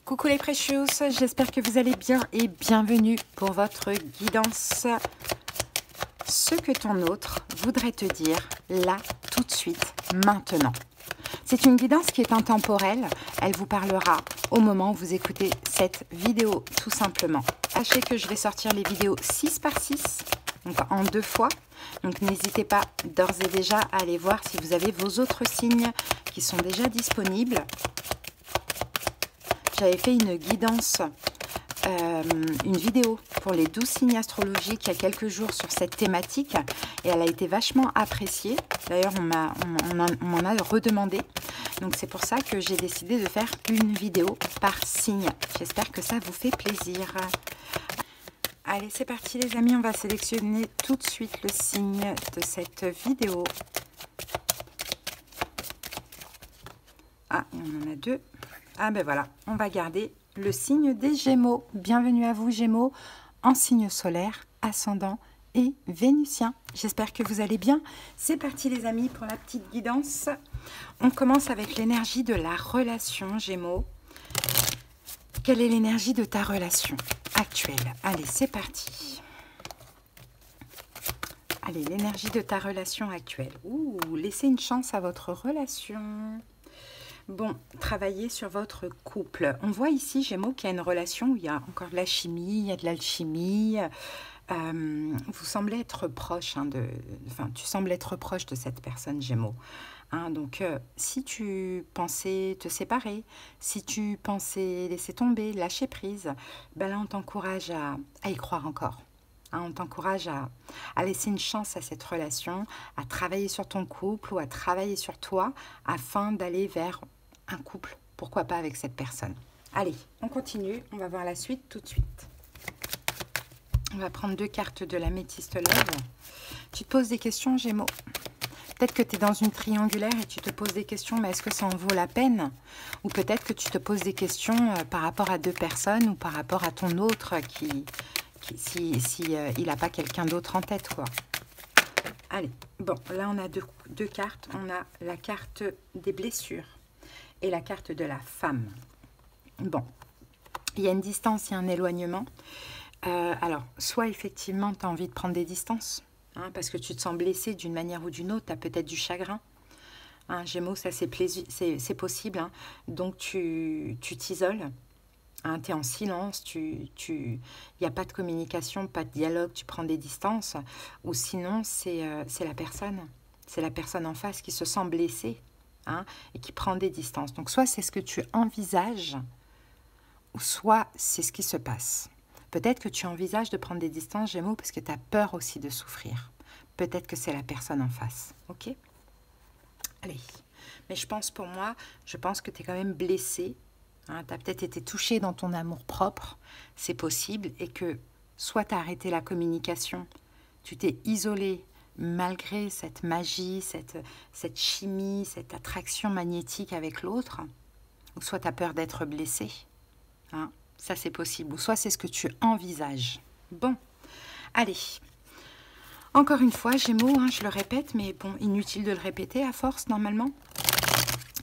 Coucou les precious, j'espère que vous allez bien et bienvenue pour votre guidance. Ce que ton autre voudrait te dire là, tout de suite, maintenant. C'est une guidance qui est intemporelle, elle vous parlera au moment où vous écoutez cette vidéo tout simplement. Sachez que je vais sortir les vidéos 6 par 6, donc en 2 fois. Donc n'hésitez pas d'ores et déjà à aller voir si vous avez vos autres signes qui sont déjà disponibles. J'avais fait une guidance, une vidéo pour les 12 signes astrologiques il y a quelques jours sur cette thématique et elle a été vachement appréciée. D'ailleurs, on m'en a redemandé. Donc c'est pour ça que j'ai décidé de faire une vidéo par signe. J'espère que ça vous fait plaisir. Allez, c'est parti les amis, on va sélectionner tout de suite le signe de cette vidéo. Ah, on en a deux. Ah ben voilà, on va garder le signe des Gémeaux. Bienvenue à vous Gémeaux, en signe solaire, ascendant et vénusien. J'espère que vous allez bien. C'est parti les amis pour la petite guidance. On commence avec l'énergie de la relation Gémeaux. Quelle est l'énergie de ta relation actuelle? Allez, c'est parti. Allez, l'énergie de ta relation actuelle. Ouh, laissez une chance à votre relation. Bon, travaillez sur votre couple. On voit ici, Gémeaux, qu'il y a une relation où il y a encore de la chimie, il y a de l'alchimie. Vous semblez être proche, tu sembles être proche de cette personne, Gémeaux. Donc, si tu pensais te séparer, si tu pensais laisser tomber, lâcher prise, ben là, on t'encourage à y croire encore. On t'encourage à laisser une chance à cette relation, à travailler sur ton couple ou à travailler sur toi afin d'aller vers un couple, pourquoi pas avec cette personne. Allez, on continue, on va voir la suite tout de suite. On va prendre 2 cartes de l'améthyste love. Tu te poses des questions, Gémeaux. Peut-être que tu es dans une triangulaire et tu te poses des questions, mais est-ce que ça en vaut la peine? Ou peut-être que tu te poses des questions par rapport à 2 personnes ou par rapport à ton autre il n'a pas quelqu'un d'autre en tête, quoi. Allez, bon, là on a deux cartes. On a la carte des blessures et la carte de la femme. Bon, il y a une distance, il y a un éloignement. Alors, soit effectivement, tu as envie de prendre des distances, parce que tu te sens blessé d'une manière ou d'une autre, tu as peut-être du chagrin. Gémeaux, ça c'est possible. Donc, tu t'isoles. Tu es en silence, il n'y a pas de communication, pas de dialogue, tu prends des distances. Ou sinon, c'est la personne en face qui se sent blessée et qui prend des distances. Donc, soit c'est ce que tu envisages, ou soit c'est ce qui se passe. Peut-être que tu envisages de prendre des distances, Gémeaux, parce que tu as peur aussi de souffrir. Peut-être que c'est la personne en face. Ok? Allez. Mais je pense que tu es quand même blessé. Tu as peut-être été touché dans ton amour-propre, c'est possible, et que soit tu as arrêté la communication, tu t'es isolé malgré cette magie, cette chimie, cette attraction magnétique avec l'autre, ou soit tu as peur d'être blessé. Ça, c'est possible, ou soit c'est ce que tu envisages. Bon, allez. Encore une fois, Gémeaux, je le répète, mais bon, inutile de le répéter à force, normalement.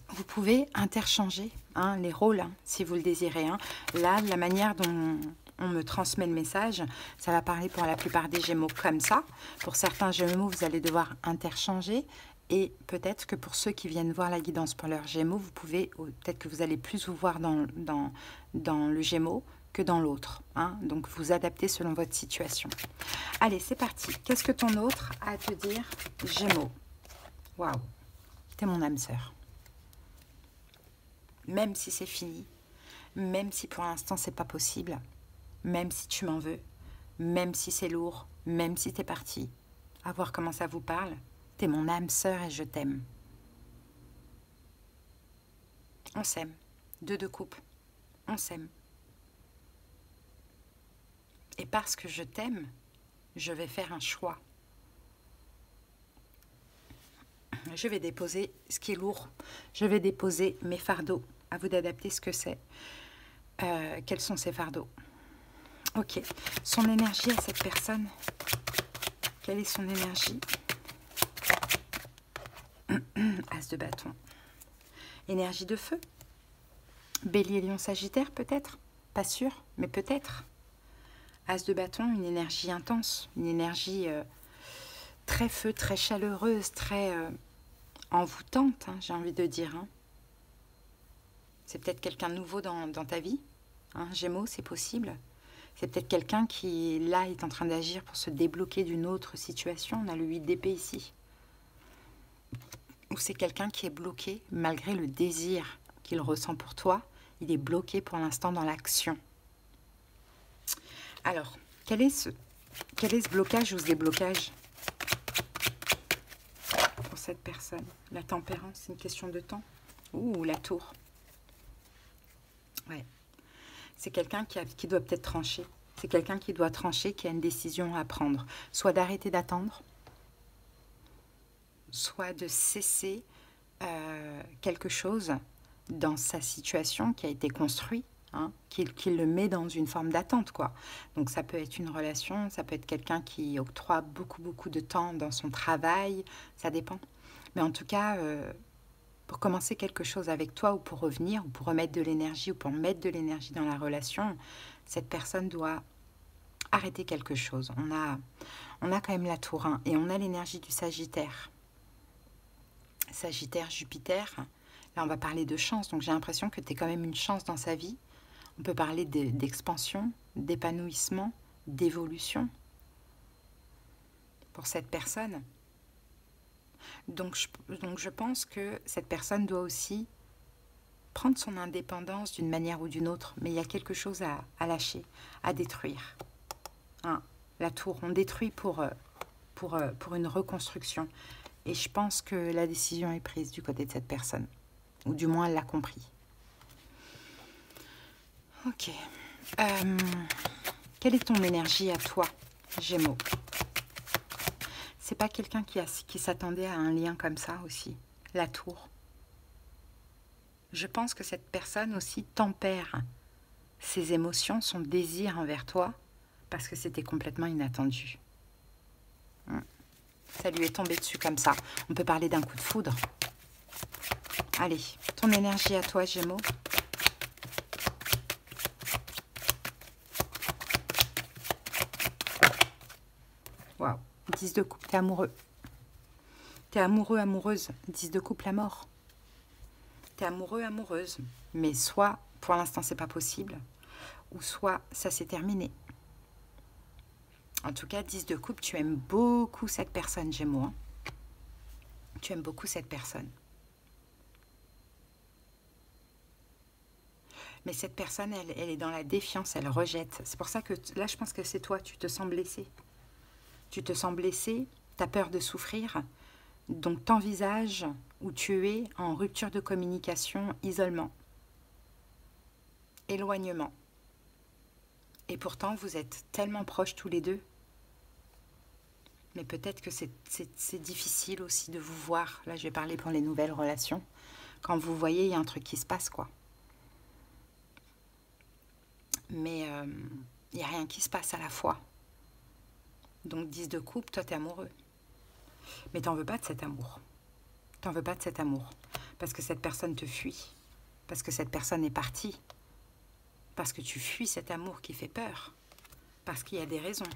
Vous pouvez interchanger les rôles, si vous le désirez. Là, la manière dont on me transmet le message, ça va parler pour la plupart des Gémeaux comme ça. Pour certains Gémeaux, vous allez devoir interchanger. Et peut-être que pour ceux qui viennent voir la guidance pour leurs Gémeaux, peut-être que vous allez plus vous voir dans le Gémeaux que dans l'autre. Donc, vous adaptez selon votre situation. Allez, c'est parti. Qu'est-ce que ton autre a à te dire, Gémeaux? Waouh, t'es mon âme sœur. Même si c'est fini, même si pour l'instant c'est pas possible, même si tu m'en veux, même si c'est lourd, même si t'es parti, à voir comment ça vous parle, t'es mon âme sœur et je t'aime. On s'aime, deux de coupe, on s'aime. Et parce que je t'aime, je vais faire un choix. Je vais déposer ce qui est lourd, je vais déposer mes fardeaux. À vous d'adapter ce que c'est. Quels sont ces fardeaux? Ok. Son énergie à cette personne. Quelle est son énergie? As de bâton. Énergie de feu. Bélier, Lion, Sagittaire, peut-être. Pas sûr, mais peut-être. As de bâton, une énergie intense, une énergie très feu, très chaleureuse, très envoûtante, hein, j'ai envie de dire. Hein. C'est peut-être quelqu'un de nouveau dans ta vie. Hein, Gémeaux, c'est possible. C'est peut-être quelqu'un qui, là, est en train d'agir pour se débloquer d'une autre situation. On a le 8 d'épée ici. Ou c'est quelqu'un qui est bloqué, malgré le désir qu'il ressent pour toi. Il est bloqué pour l'instant dans l'action. Alors, quel est ce blocage ou ce déblocage pour cette personne? La tempérance, c'est une question de temps. Ouh, la tour. Ouais. C'est quelqu'un qui doit peut-être trancher. C'est quelqu'un qui doit trancher, qui a une décision à prendre. Soit d'arrêter d'attendre, soit de cesser quelque chose dans sa situation qui a été construit, hein, qu'il le met dans une forme d'attente, quoi. Donc ça peut être une relation, ça peut être quelqu'un qui octroie beaucoup de temps dans son travail, ça dépend. Mais en tout cas, pour commencer quelque chose avec toi ou pour revenir, ou pour remettre de l'énergie, ou pour mettre de l'énergie dans la relation, cette personne doit arrêter quelque chose. On a quand même la tour 1 et on a l'énergie du Sagittaire. Sagittaire, Jupiter, là on va parler de chance, donc j'ai l'impression que tu es quand même une chance dans sa vie. On peut parler d'expansion, d'épanouissement, d'évolution pour cette personne. Donc je pense que cette personne doit aussi prendre son indépendance d'une manière ou d'une autre, mais il y a quelque chose à lâcher, à détruire. Hein, la tour, on détruit pour une reconstruction. Et je pense que la décision est prise du côté de cette personne. Ou du moins, elle l'a compris. Ok. Quelle est ton énergie à toi, Gémeaux? C'est pas quelqu'un qui s'attendait à un lien comme ça aussi. La tour. Je pense que cette personne aussi tempère ses émotions, son désir envers toi, parce que c'était complètement inattendu. Ça lui est tombé dessus comme ça. On peut parler d'un coup de foudre. Allez, ton énergie à toi, Gémeaux. Waouh, 10 de coupe, t'es amoureux. T'es amoureux, amoureuse. 10 de coupe, la mort. T'es amoureux, amoureuse. Mais soit, pour l'instant, c'est pas possible, ou soit, ça s'est terminé. En tout cas, 10 de coupe, tu aimes beaucoup cette personne, Gémeaux. Hein. Tu aimes beaucoup cette personne. Mais cette personne, elle est dans la défiance, elle rejette. C'est pour ça que là, je pense que c'est toi, tu te sens blessé. Tu te sens blessé, tu as peur de souffrir. Donc, t'envisages où tu es en rupture de communication, isolement, éloignement. Et pourtant, vous êtes tellement proches tous les deux. Mais peut-être que c'est difficile aussi de vous voir. Là, je vais parler pour les nouvelles relations. Quand vous voyez, il y a un truc qui se passe, quoi. Mais il n'y a rien qui se passe à la fois. Donc 10 de coupe, toi, tu es amoureux. Mais tu n'en veux pas de cet amour. Tu n'en veux pas de cet amour. Parce que cette personne te fuit. Parce que cette personne est partie. Parce que tu fuis cet amour qui fait peur. Parce qu'il y a des raisons.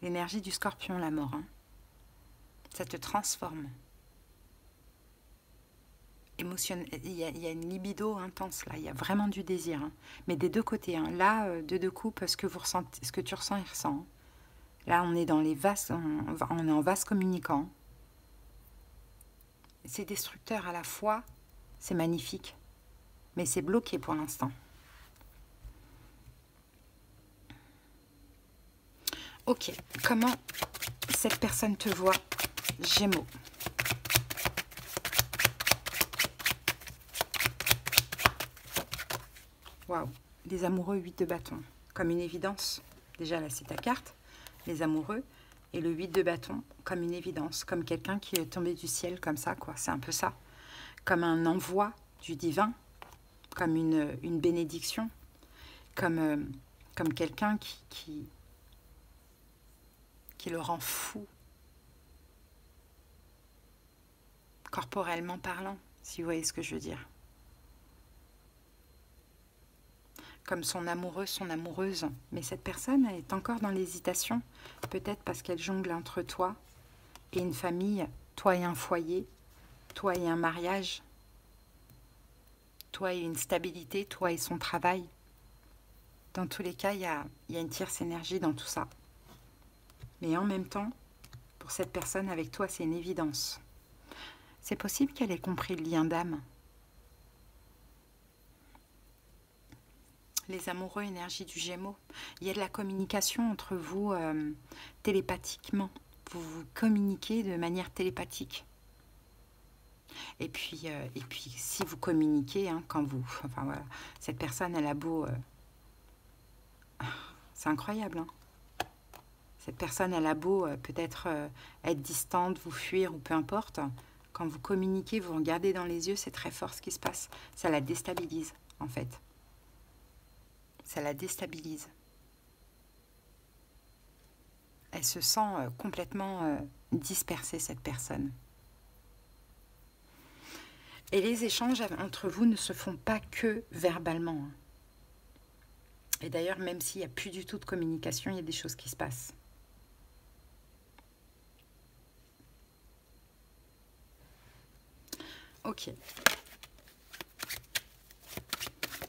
L'énergie du scorpion, la mort, hein. Ça te transforme. Il y a une libido intense là, il y a vraiment du désir, hein. Mais des deux côtés, hein. Là, de deux coups, ce que tu ressens, il ressent. Hein. Là, on est dans les vases, on est en vase communicant. C'est destructeur à la fois, c'est magnifique, mais c'est bloqué pour l'instant. Ok, comment cette personne te voit, Gémeaux? Waouh, les amoureux, 8 de bâton, comme une évidence. Déjà, là, c'est ta carte, les amoureux. Et le 8 de bâton, comme une évidence, comme quelqu'un qui est tombé du ciel, comme ça, quoi. C'est un peu ça. Comme un envoi du divin, comme une bénédiction, comme quelqu'un qui le rend fou, corporellement parlant, si vous voyez ce que je veux dire. comme son amoureux, son amoureuse. Mais cette personne est encore dans l'hésitation, peut-être parce qu'elle jongle entre toi et une famille, toi et un foyer, toi et un mariage, toi et une stabilité, toi et son travail. Dans tous les cas, il y a une tierce énergie dans tout ça. Mais en même temps, pour cette personne avec toi, c'est une évidence. C'est possible qu'elle ait compris le lien d'âme. Les amoureux, énergie du Gémeaux. Il y a de la communication entre vous télépathiquement. Vous vous communiquez de manière télépathique. Et puis si vous communiquez, hein, quand vous... Enfin voilà, cette personne, elle a beau... c'est incroyable, hein. Cette personne, elle a beau peut-être être distante, vous fuir ou peu importe. Quand vous communiquez, vous regardez dans les yeux, c'est très fort ce qui se passe. Ça la déstabilise, en fait. Ça la déstabilise. Elle se sent complètement dispersée, cette personne. Et les échanges entre vous ne se font pas que verbalement. Et d'ailleurs, même s'il n'y a plus du tout de communication, il y a des choses qui se passent. Ok.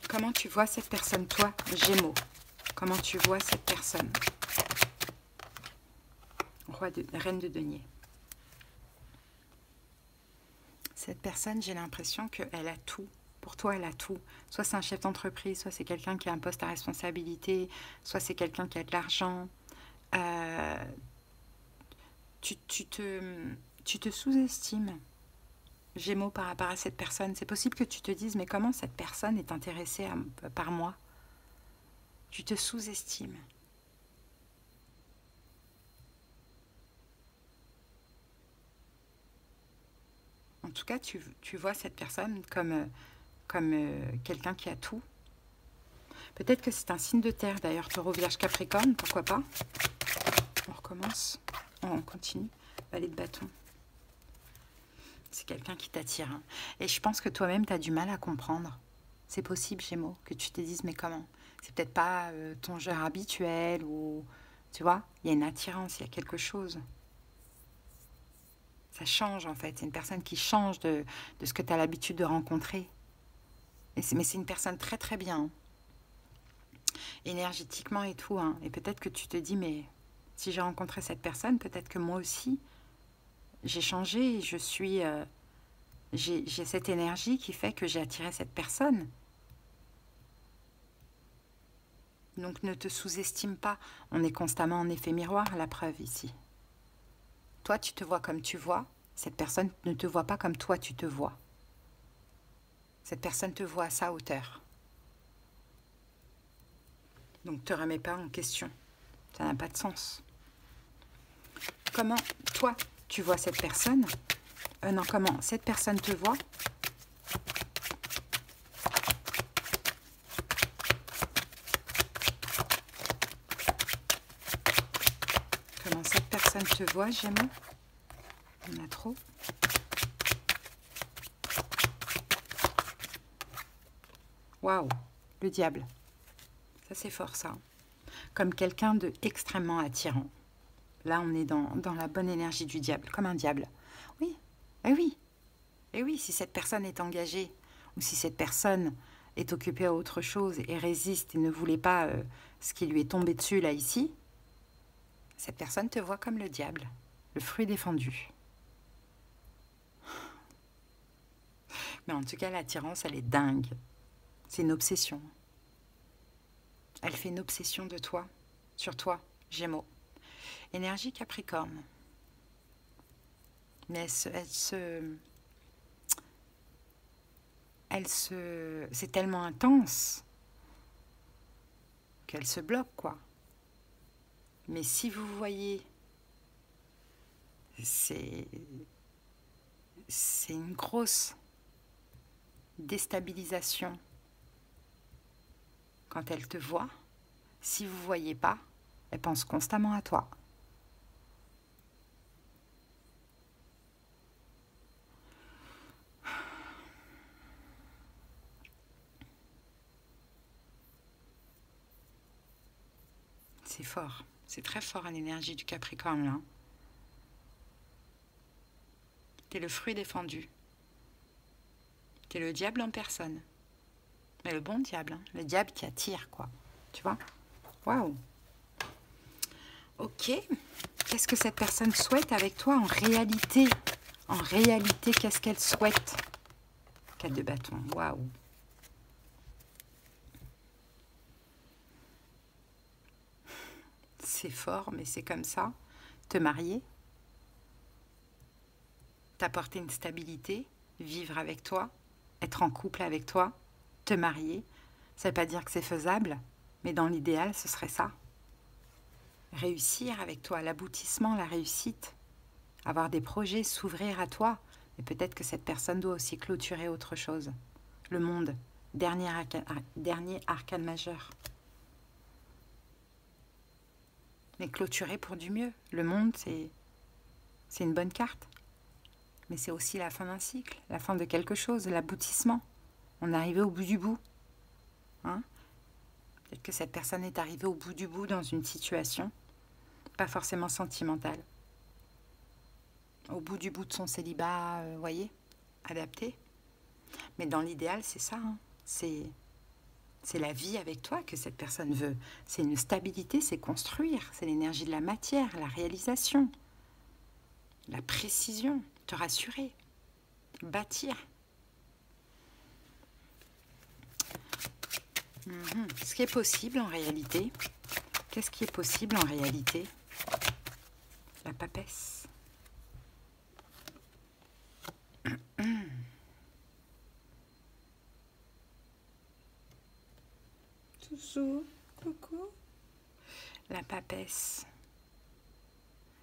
Comment tu vois cette personne, toi, Gémeaux? Comment tu vois cette personne? Reine de denier. Cette personne, j'ai l'impression qu'elle a tout. Pour toi, elle a tout. Soit c'est un chef d'entreprise, soit c'est quelqu'un qui a un poste à responsabilité, soit c'est quelqu'un qui a de l'argent. Tu te sous-estimes, Gémeaux, par rapport à cette personne. C'est possible que tu te dises, mais comment cette personne est intéressée par moi? Tu te sous-estimes. En tout cas, tu vois cette personne comme quelqu'un qui a tout. Peut-être que c'est un signe de terre, d'ailleurs, Taureau, Vierge, Capricorne, pourquoi pas. On recommence, on continue. Valet de bâton. C'est quelqu'un qui t'attire. Hein. Et je pense que toi-même, tu as du mal à comprendre. C'est possible, Gémeaux, que tu te dises, mais comment? C'est peut-être pas ton genre habituel ou... Tu vois, il y a une attirance, il y a quelque chose. Ça change, en fait. C'est une personne qui change de ce que tu as l'habitude de rencontrer. Mais c'est une personne très, très bien. Hein. Énergétiquement et tout. Hein. Et peut-être que tu te dis, mais si j'ai rencontré cette personne, peut-être que moi aussi, j'ai changé et je suis... j'ai cette énergie qui fait que j'ai attiré cette personne. Donc ne te sous-estime pas. On est constamment en effet miroir, la preuve ici. Toi, tu te vois comme tu vois. Cette personne ne te voit pas comme toi, tu te vois. Cette personne te voit à sa hauteur. Donc ne te remets pas en question. Ça n'a pas de sens. Comment toi, tu vois cette personne? Non, comment cette personne te voit? Comment cette personne te voit, Gémeaux? Il y en a trop. Waouh, le diable. Ça, c'est fort, ça. Comme quelqu'un de extrêmement attirant. Là, on est dans la bonne énergie du diable, comme un diable. Oui, eh oui. Et oui, si cette personne est engagée, ou si cette personne est occupée à autre chose et résiste et ne voulait pas ce qui lui est tombé dessus, là, ici, cette personne te voit comme le diable, le fruit défendu. Mais en tout cas, l'attirance, elle est dingue. C'est une obsession. Elle fait une obsession de toi, sur toi, Gémeaux. Énergie Capricorne. Mais c'est tellement intense qu'elle se bloque, quoi. Mais si vous voyez, c'est une grosse déstabilisation quand elle te voit. Si vous ne voyez pas, elle pense constamment à toi. C'est fort. C'est très fort à l'énergie du Capricorne, là. T'es le fruit défendu. T'es le diable en personne. Mais le bon diable, hein. Le diable qui attire, quoi. Tu vois? Waouh! Ok. Qu'est-ce que cette personne souhaite avec toi en réalité? En réalité, qu'est-ce qu'elle souhaite? 4 de bâton. Waouh! C'est fort, mais c'est comme ça. Te marier, t'apporter une stabilité, vivre avec toi, être en couple avec toi, te marier. Ça ne veut pas dire que c'est faisable, mais dans l'idéal, ce serait ça. Réussir avec toi, l'aboutissement, la réussite, avoir des projets, s'ouvrir à toi. Et peut-être que cette personne doit aussi clôturer autre chose. Le monde, dernier arcane majeur. Mais clôturer pour du mieux. Le monde, c'est une bonne carte. Mais c'est aussi la fin d'un cycle, la fin de quelque chose, l'aboutissement. On est arrivé au bout du bout. Hein? Peut-être que cette personne est arrivée au bout du bout dans une situation, pas forcément sentimentale. Au bout du bout de son célibat, vous voyez, adapté. Mais dans l'idéal, c'est ça. Hein? C'est la vie avec toi que cette personne veut. C'est une stabilité, c'est construire. C'est l'énergie de la matière, la réalisation, la précision, te rassurer, bâtir. Ce qui est possible en réalité. Qu'est-ce qui est possible en réalité? La papesse. Toussou, coucou. La papesse.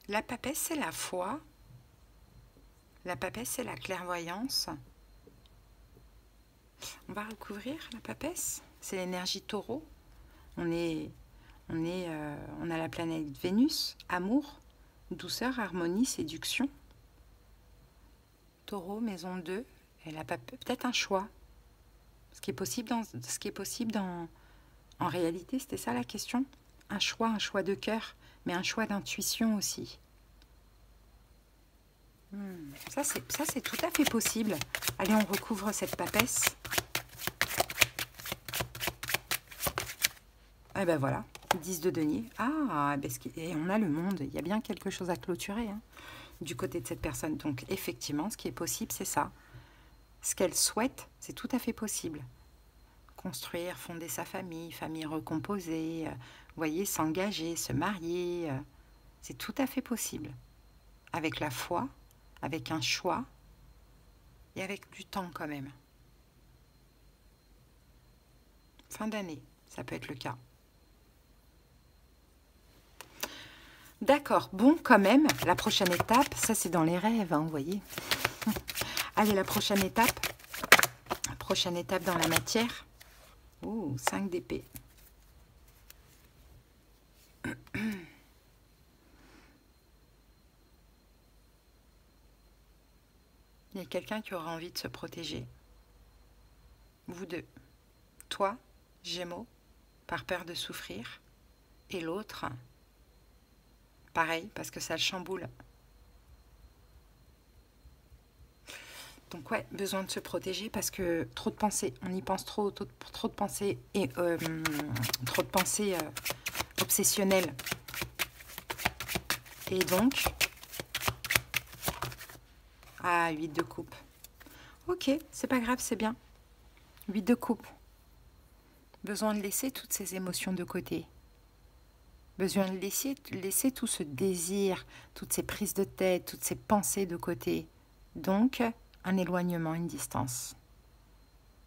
La papesse, c'est la foi. La papesse, c'est la clairvoyance. On va recouvrir la papesse. C'est l'énergie taureau. On a la planète Vénus, amour, douceur, harmonie, séduction. Taureau, maison 2, elle a peut-être un choix. Ce qui est possible en réalité, c'était ça la question. Un choix de cœur, mais un choix d'intuition aussi. Ça, c'est tout à fait possible. Allez, on recouvre cette papesse. Et ben voilà, 10 de denier. Ah, et on a le monde. Il y a bien quelque chose à clôturer hein, du côté de cette personne. Donc, effectivement, ce qui est possible, c'est ça. Ce qu'elle souhaite, c'est tout à fait possible. Construire, fonder sa famille, famille recomposée, vous voyez, s'engager, se marier, c'est tout à fait possible. Avec la foi, avec un choix et avec du temps quand même. Fin d'année, ça peut être le cas. D'accord, bon quand même, la prochaine étape, ça c'est dans les rêves, hein, vous voyez. Allez, la prochaine étape dans la matière. Oh, 5 d'épée. Il y a quelqu'un qui aura envie de se protéger. Vous deux. Toi, Gémeaux, par peur de souffrir. Et l'autre, pareil, parce que ça le chamboule. Donc ouais, besoin de se protéger parce que trop de pensées, on y pense trop de pensées et trop de pensées obsessionnelles. Et donc, 8 de coupe. Ok, c'est pas grave, c'est bien. 8 de coupe. Besoin de laisser toutes ces émotions de côté. Besoin de laisser tout ce désir, toutes ces prises de tête, toutes ces pensées de côté. Donc, un éloignement, une distance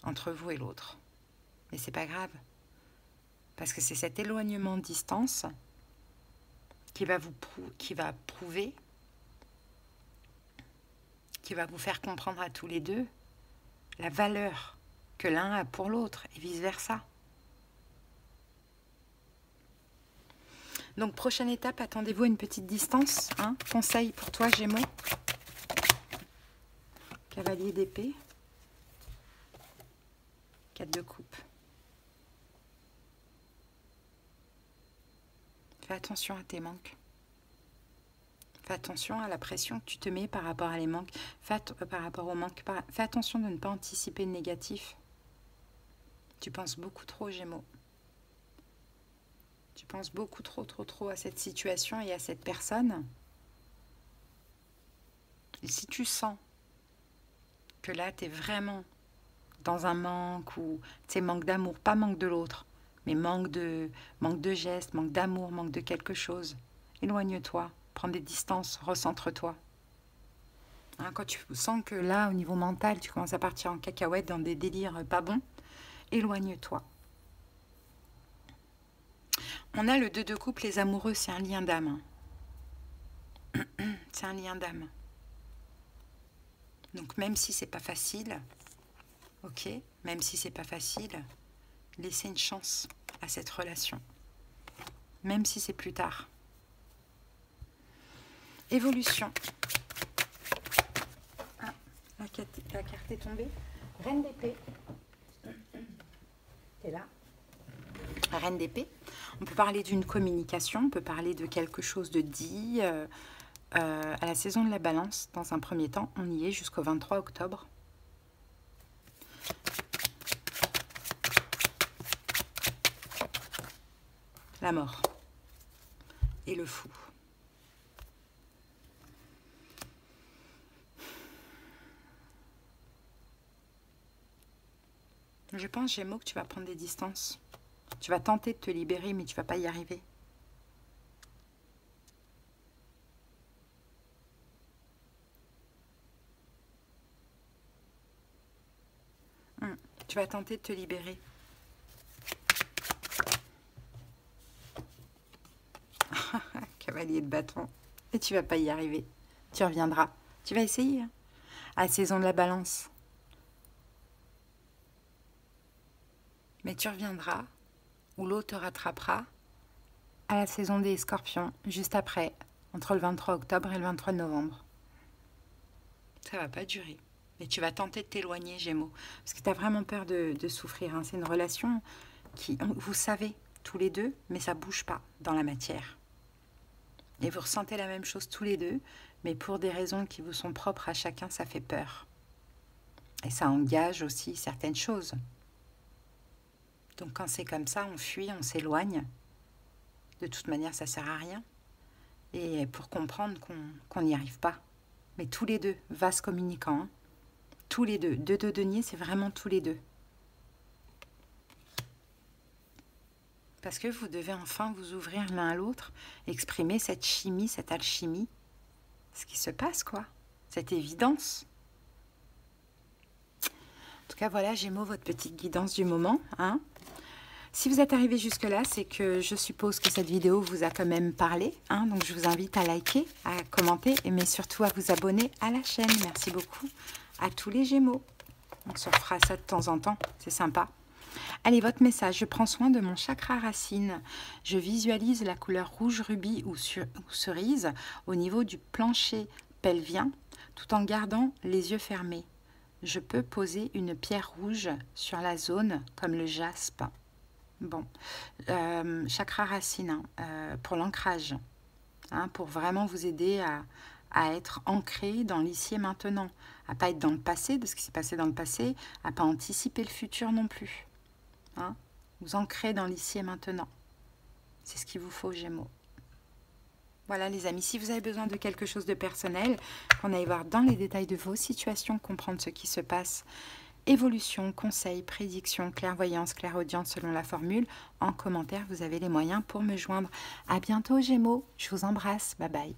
entre vous et l'autre. Mais c'est pas grave. Parce que c'est cet éloignement de distance qui va prouver, qui va vous faire comprendre à tous les deux la valeur que l'un a pour l'autre et vice-versa. Donc, prochaine étape, attendez-vous à une petite distance. Hein. Conseil pour toi, Gémeaux. Cavalier d'épée. 4 de coupe. Fais attention à tes manques. Fais attention à la pression que tu te mets par rapport à les manques. Par rapport aux manques. Fais attention de ne pas anticiper le négatif. Tu penses beaucoup trop, Gémeaux. Tu penses beaucoup trop à cette situation et à cette personne. Et si tu sens que là, tu es vraiment dans un manque, ou tu sais, manque d'amour, pas manque de l'autre, mais manque de gestes, manque d'amour, manque de quelque chose, éloigne-toi, prends des distances, recentre-toi. Hein, quand tu sens que là, au niveau mental, tu commences à partir en cacahuète dans des délires pas bons, éloigne-toi. On a le 2 de coupe, les amoureux, c'est un lien d'âme. C'est un lien d'âme. Donc même si c'est pas facile, ok, même si c'est pas facile, laissez une chance à cette relation. Même si c'est plus tard. Évolution. Ah, la carte est tombée. Reine d'épée. T'es là. Reine d'épée. On peut parler d'une communication, on peut parler de quelque chose de dit. À la saison de la balance, dans un premier temps, on y est jusqu'au 23 octobre. La mort et le fou. Je pense, Gémeaux, que tu vas prendre des distances. Tu vas tenter de te libérer, mais tu vas pas y arriver. Tu vas tenter de te libérer. Cavalier de bâton. Et tu vas pas y arriver. Tu reviendras. Tu vas essayer. Hein. À la saison de la balance. Mais tu reviendras. Ou l'eau te rattrapera. À la saison des scorpions. Juste après. Entre le 23 octobre et le 23 novembre. Ça va pas durer. Mais tu vas tenter de t'éloigner, Gémeaux. Parce que tu as vraiment peur de souffrir. Hein. C'est une relation qui, vous savez, tous les deux, mais ça bouge pas dans la matière. Et vous ressentez la même chose tous les deux, mais pour des raisons qui vous sont propres à chacun, ça fait peur. Et ça engage aussi certaines choses. Donc quand c'est comme ça, on fuit, on s'éloigne. De toute manière, ça sert à rien. Et pour comprendre qu'on n'y arrive pas. Mais tous les deux, vases communicants, hein. Tous les deux. Deux de denier, c'est vraiment tous les deux. Parce que vous devez enfin vous ouvrir l'un à l'autre, exprimer cette chimie, cette alchimie. Ce qui se passe, quoi. Cette évidence. En tout cas, voilà, Gémeaux, votre petite guidance du moment. Hein. Si vous êtes arrivé jusque-là, c'est que je suppose que cette vidéo vous a quand même parlé. Hein. Donc, je vous invite à liker, à commenter, mais surtout à vous abonner à la chaîne. Merci beaucoup à tous les Gémeaux. On se refera ça de temps en temps, c'est sympa. Allez, votre message. Je prends soin de mon chakra racine. Je visualise la couleur rouge rubis ou cerise au niveau du plancher pelvien, tout en gardant les yeux fermés. Je peux poser une pierre rouge sur la zone, comme le jaspe. Bon, chakra racine, pour l'ancrage, hein, pour vraiment vous aider à être ancré dans l'ici et maintenant, à pas être dans le passé, de ce qui s'est passé dans le passé, à pas anticiper le futur non plus. Hein, vous ancrez dans l'ici et maintenant. C'est ce qu'il vous faut, Gémeaux. Voilà, les amis, si vous avez besoin de quelque chose de personnel, qu'on aille voir dans les détails de vos situations, comprendre ce qui se passe, évolution, conseils, prédictions, clairvoyance, clairaudience selon la formule, en commentaire, vous avez les moyens pour me joindre. À bientôt, Gémeaux. Je vous embrasse. Bye bye.